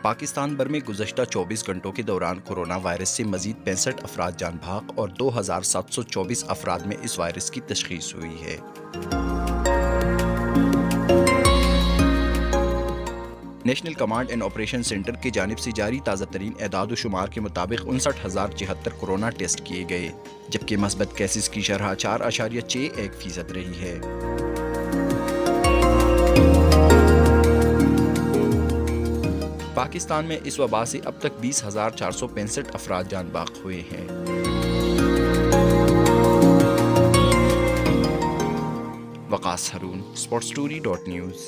پاکستان بھر میں گزشتہ 24 گھنٹوں کے دوران کورونا وائرس سے مزید 65 افراد جان بحق اور 2724 افراد میں اس وائرس کی تشخیص ہوئی ہے۔ National command and operation centre کی جانب سے جاری تازہ ترین اعداد و شمار کے مطابق 59,074 کورونا ٹیسٹ کیے گئے، جبکہ مثبت کیسز کی شرح 4.61% رہی ہے۔ پاکستان میں اس وبا سے اب تک 20,465 افراد جان بحق ہوئے ہیں۔ وقاص ہارون، sportsstory.news